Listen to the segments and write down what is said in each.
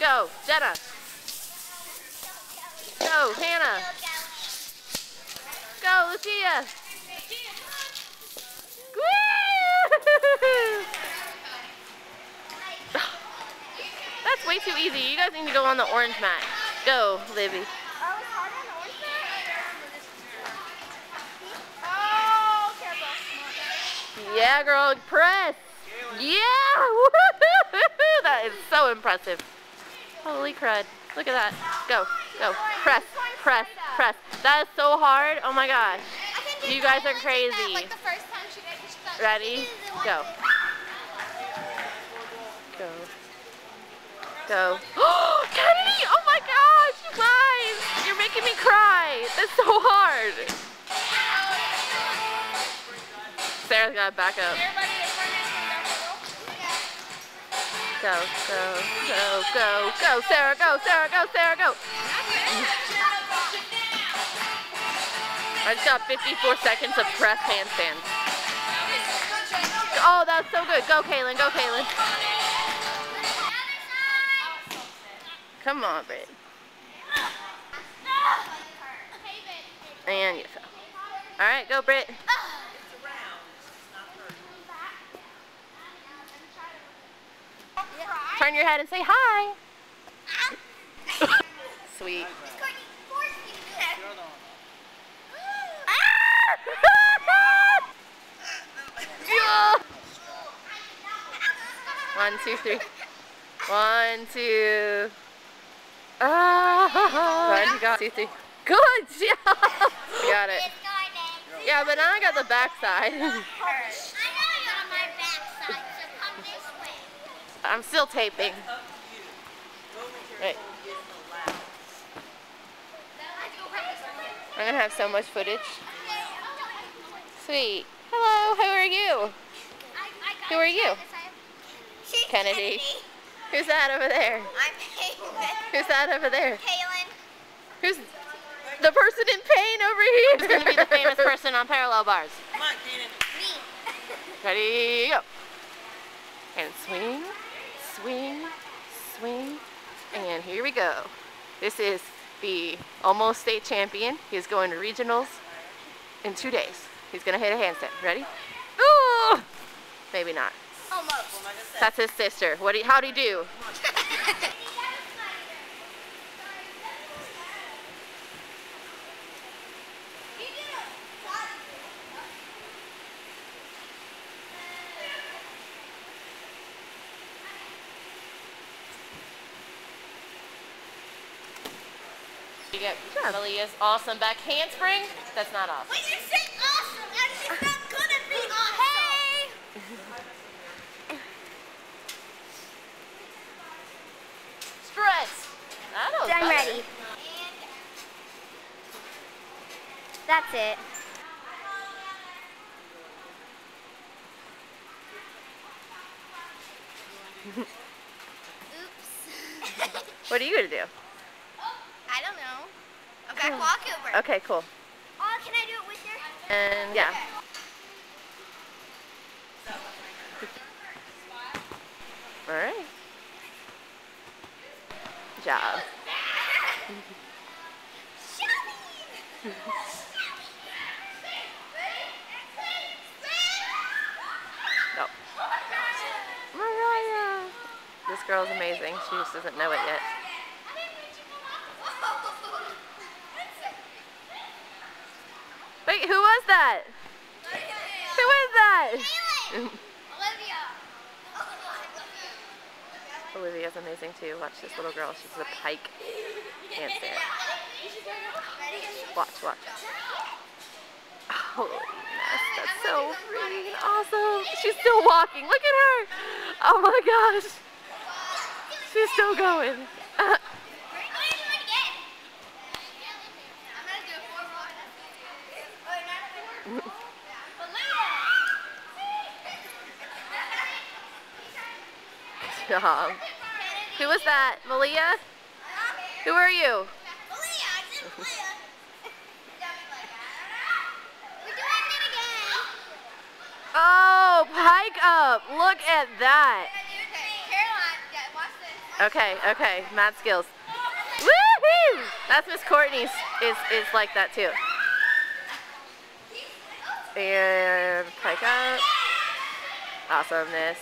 Go, Jenna. Go, Hannah. Go, Lucia. Woo! That's way too easy. You guys need to go on the orange mat. Go, Libby. Oh, it's harder on the orange mat? Oh, careful. Yeah, girl, press. Yeah! That is so impressive. Holy crud. Look at that. Go, go. Press, press, press. That is so hard. Oh my gosh. You guys are crazy. Like the first time she did, she thought Ready? Go. Go. Go. Oh, Kennedy! Oh my gosh, you guys! You're making me cry. That's so hard. Sarah's gotta back up. Go, go, go, go, go, Sarah, go, Sarah, go, Sarah, go. I just got 54 seconds of press handstands. Oh, that's so good. Go, Kaylin, go, Kaylin. Come on, Britt. And you fell. All right, go, Britt. Turn your head and say hi. Sweet. One, two, three. 1, 2. One, you got 2, 3. Good job. You got it. Yeah, but now I got the backside. I'm still taping. Right. I'm gonna have so much footage. Sweet. Hello, who are you? Who are you? Kennedy. Who's that over there? I'm Kaylin. Who's that over there? Kaylin. Who's the person in pain over here? Who's gonna be the famous person on parallel bars? Come on, Kaden. Me. Ready, go. And swing, swing, swing. And here we go. This is the almost state champion. He's going to regionals in 2 days. He's gonna hit a handstand. Ready? Ooh! Maybe not. Almost. That's his sister. How'd he do? You get Malia's awesome back handspring. That's not awesome. When you say awesome, that's just not gonna be awesome. Hey! Stretch. That was I'm better. ready. That's it. Oops. What are you gonna do? I don't know. A back walkover. Okay, cool. Oh, can I do it with your? And yeah. All right. Good job. No. Mariah. This girl's amazing. She just doesn't know it yet. Wait, who was that? Who is that? Olivia's amazing too. Watch this little girl. She's a pike handstand. Watch, watch. Holy mess. That's so freaking awesome. She's still walking. Look at her. Oh my gosh. She's still going. Good job. Who was that? Malia? Who are you? Oh, pike up. Look at that. Caroline, watch this. Okay, okay, mad skills. Woohoo! That's Miss Courtney's is like that too. And pike up. Awesomeness.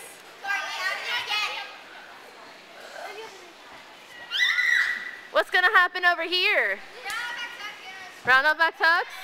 What's gonna happen over here? Round up back tucks?